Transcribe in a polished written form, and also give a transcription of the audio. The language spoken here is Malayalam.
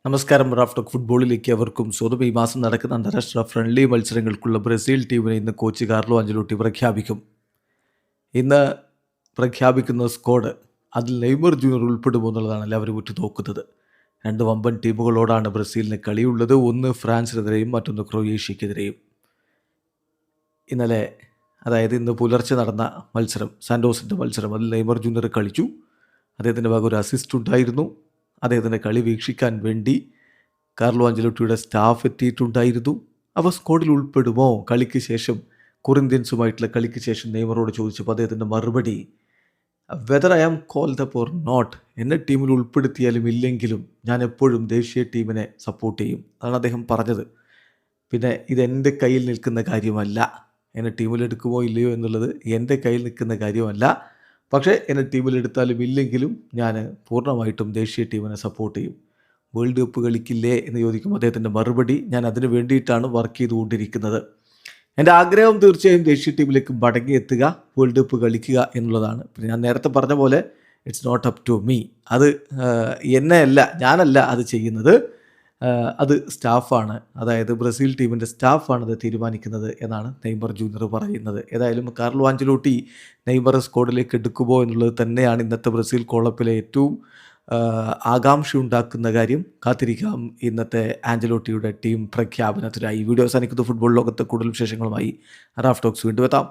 നമസ്കാരം. റാഫ് ടോക്ക് ഫുട്ബോളിലേക്ക് അവർക്കും സ്വന്തം. ഈ മാസം നടക്കുന്ന അന്താരാഷ്ട്ര ഫ്രണ്ട്ലി മത്സരങ്ങൾക്കുള്ള ബ്രസീൽ ടീമിനെ ഇന്ന് കോച്ച് കാർലോ അഞ്ചലോട്ടി പ്രഖ്യാപിക്കും. ഇന്ന് പ്രഖ്യാപിക്കുന്ന സ്ക്വാഡ് അതിൽ നെയ്മർ ജൂനിയർ ഉൾപ്പെടുമോ എന്നുള്ളതാണ് എല്ലാവരും ഉറ്റുനോക്കുന്നത്. രണ്ട് വമ്പൻ ടീമുകളോടാണ് ബ്രസീലിന് കളിയുള്ളത്. ഒന്ന് ഫ്രാൻസിനെതിരെയും മറ്റൊന്ന് ക്രൊയേഷ്യക്കെതിരെയും. ഇന്നലെ, അതായത് ഇന്ന് പുലർച്ചെ നടന്ന മത്സരം, സാൻഡോസിൻ്റെ മത്സരം, അതിൽ നെയ്മർ ജൂനിയർ കളിച്ചു. അദ്ദേഹത്തിൻ്റെ ഭാഗം ഒരു അസിസ്റ്റ് ഉണ്ടായിരുന്നു. അദ്ദേഹത്തിൻ്റെ കളി വീക്ഷിക്കാൻ വേണ്ടി കാർലോ അഞ്ചലോട്ടിയുടെ സ്റ്റാഫ് എത്തിയിട്ടുണ്ടായിരുന്നു. അവ സ്ക്വാഡിൽ ഉൾപ്പെടുമോ കളിക്ക് ശേഷം? കൊറിന്ത്യൻസുമായിട്ടുള്ള കളിക്ക് ശേഷം നെയ്മറോട് ചോദിച്ചപ്പോൾ അദ്ദേഹത്തിൻ്റെ മറുപടി, whether I am called up or not, എന്നെ ടീമിൽ ഉൾപ്പെടുത്തിയാലും ഇല്ലെങ്കിലും ഞാൻ എപ്പോഴും ദേശീയ ടീമിനെ സപ്പോർട്ട് ചെയ്യും. അതാണ് അദ്ദേഹം പറഞ്ഞത്. പിന്നെ ഇതെൻ്റെ കയ്യിൽ നിൽക്കുന്ന കാര്യമല്ല, എന്നെ ടീമിലെടുക്കുമോ ഇല്ലയോ എന്നുള്ളത് എൻ്റെ കയ്യിൽ നിൽക്കുന്ന കാര്യമല്ല. പക്ഷേ എന്നെ ടീമിലെടുത്താലും ഇല്ലെങ്കിലും ഞാൻ പൂർണ്ണമായിട്ടും ദേശീയ ടീമിനെ സപ്പോർട്ട് ചെയ്യും. വേൾഡ് കപ്പ് കളിക്കില്ലേ എന്ന് ചോദിക്കുമ്പോൾ അദ്ദേഹത്തിൻ്റെ മറുപടി, ഞാൻ അതിന് വേണ്ടിയിട്ടാണ് വർക്ക് ചെയ്തുകൊണ്ടിരിക്കുന്നത്. എൻ്റെ ആഗ്രഹം തീർച്ചയായും ദേശീയ ടീമിലേക്ക് മടങ്ങിയെത്തുക, വേൾഡ് കപ്പ് കളിക്കുക എന്നുള്ളതാണ്. പിന്നെ ഞാൻ നേരത്തെ പറഞ്ഞ പോലെ it's not up to me. അത് ഞാനല്ല അത് ചെയ്യുന്നത്, അത് സ്റ്റാഫാണ്. അതായത് ബ്രസീൽ ടീമിൻ്റെ സ്റ്റാഫാണ് അത് തീരുമാനിക്കുന്നത് എന്നാണ് നെയ്മർ ജൂനിയർ പറയുന്നത്. ഏതായാലും കാർലോ ആഞ്ചലോട്ടി നെയ്മർ സ്ക്വാഡിലേക്ക് എടുക്കുമോ എന്നുള്ളത് തന്നെയാണ് ഇന്നത്തെ ബ്രസീൽ കോളപ്പിലെ ഏറ്റവും ആകാംക്ഷയുണ്ടാക്കുന്ന കാര്യം. കാത്തിരിക്കാം ഇന്നത്തെ ആഞ്ചലോട്ടിയുടെ ടീം പ്രഖ്യാപനത്തിനായി. വീഡിയോ അവസാനിക്കുന്ന ഫുട്ബോൾ ലോകത്തെ കൂടുതൽ വിശേഷങ്ങളുമായി റാഫ് ടോക്സ് വീണ്ടും എത്താം.